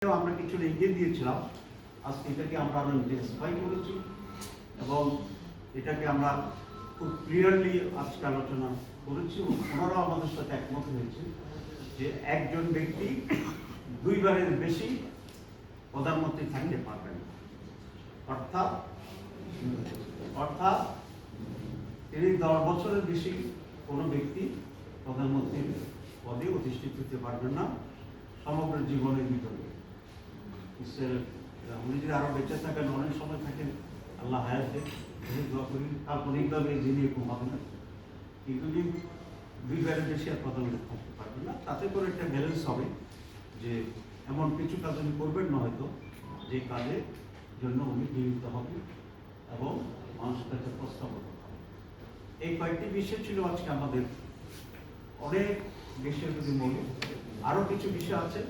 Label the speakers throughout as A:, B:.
A: আমরা কিছু এগিয়ে দিয়েছিলাম, আজকে এটাকে আমরা আরো ইন্টেন্সিফাই করেছি এবং এটাকে আমরা খুব ক্লিয়ারলি আজকে আলোচনা করেছি এবং ওনারাও আমাদের সাথে একমত হয়েছে যে একজন ব্যক্তি দুইবারের বেশি প্রধানমন্ত্রী থাকতে পারবেন, অর্থাৎ তিনি 10 বছরের বেশি কোনো ব্যক্তি প্রধানমন্ত্রীর পদে অধিষ্ঠিত হতে পারবেন না সমগ্র জীবনের ভিতরে। উনি যদি আরো বেঁচে থাকেন, অনেক সময় থাকেন, আল্লাহ হায়াত দেন, দোয়া করি কাল্পনিকভাবে যিনি এরকম হবে না, কিন্তু দুইবারের বেশি আর প্রধানমন্ত্রী থাকতে পারবেন না। তাতে করে একটা ব্যালেন্স হবে যে এমন কিছু কাজ উনি করবেন না হয়তো যে কাজের জন্য উনি নিয়োজিত হবে এবং মানুষের কাছে প্রস্তাব হবে। এই কয়েকটি বিষয় ছিল আজকে আমাদের, অনেক বিষয় যদি বলি আরো কিছু বিষয় আছে,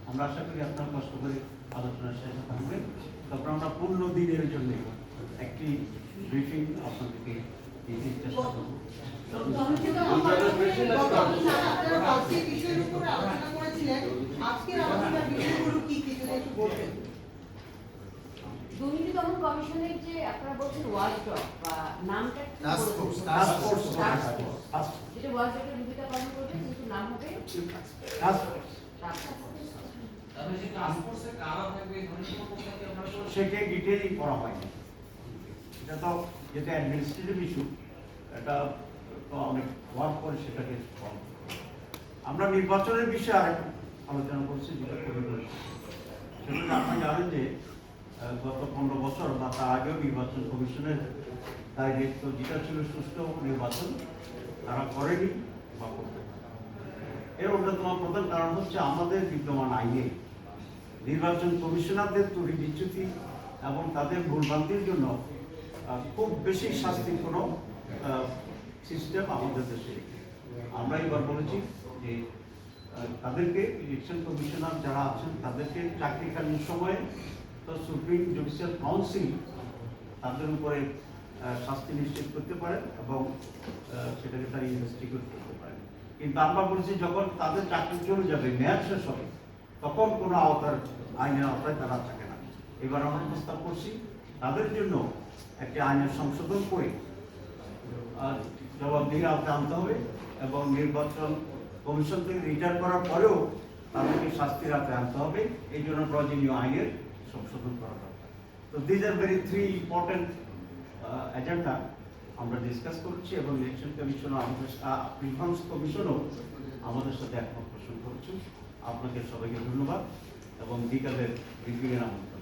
A: আমরা আশা করি আপনারা কষ্ট করে আলোচনার শেষে থাকবেন। তারপর আমরা 15 দিনের জন্য একটি ব্রিফিং আপনাদেরকে দিতে চেষ্টা করব।
B: দুর্নীতি দমন কমিশনের যে আপনারা বলছেন ওয়াচডগ বা নামটা যেটা ওয়াচডগের ভূমিকা পালন করবে, কিন্তু নাম হবে
A: সেটা ডিটেইলিং করা হয়নি। এটা তো যেটা অ্যাডমিনিস্ট্রেটিভ ইস্যু, এটা তো অনেক ওয়ার্ক করে সেটাকে আমরা নির্বাচনের বিষয়ে আরেক আলোচনা করছি, যেটা খুবই সেটা আপনি জানেন যে গত 15 বছর বা তার আগেও নির্বাচন কমিশনের দায়িত্ব যেটা ছিল সুষ্ঠু নির্বাচন তারা করেনি বা করতে পারে। এর অন্যতম প্রধান কারণ হচ্ছে আমাদের বিদ্যমান আইনে নির্বাচন কমিশনারদের ত্রুটি বিচ্যুতি এবং তাদের ভুলভ্রান্তির জন্য খুব বেশি শাস্তির কোনো সিস্টেম আমাদের দেশে। আমরা এবার বলেছি যে তাদেরকে ইলেকশন কমিশনার যারা আছেন তাদেরকে চাকরিকালীন সময়ে তো সুপ্রিম জুডিশিয়াল কাউন্সিল তাদের উপরে শাস্তি নিশ্চিত করতে পারেন এবং সেটাকে তারা ইনভেস্টিগেট করতে পারেন। কিন্তু আমরা বলেছি যখন তাদের চাকরি চলে যাবে, মেয়াদ শেষ হবে, তখন কোনো আইনের আওতায় তারা থাকে না। এবার আমরা প্রস্তাব করছি তাদের জন্য একটি আইনের সংশোধন করে জবাবদিহির আওতায় আনতে হবে এবং নির্বাচন কমিশন থেকে রিটায়ার করার পরেও তাদেরকে শাস্তির আওতায় আনতে হবে। এই জন্য প্রয়োজনীয় আইনের সংশোধন করা দরকার। তো these are very 3 important agenda আমরা ডিসকাস করছি এবং ইলেকশন কমিশন প্রিফারেন্স কমিশনও আমাদের সাথে একমত পোষণ করছে। আপনাকে সবাইকে ধন্যবাদ এবং বিকালের ব্রিফিংয়ের আমন্ত্রণ।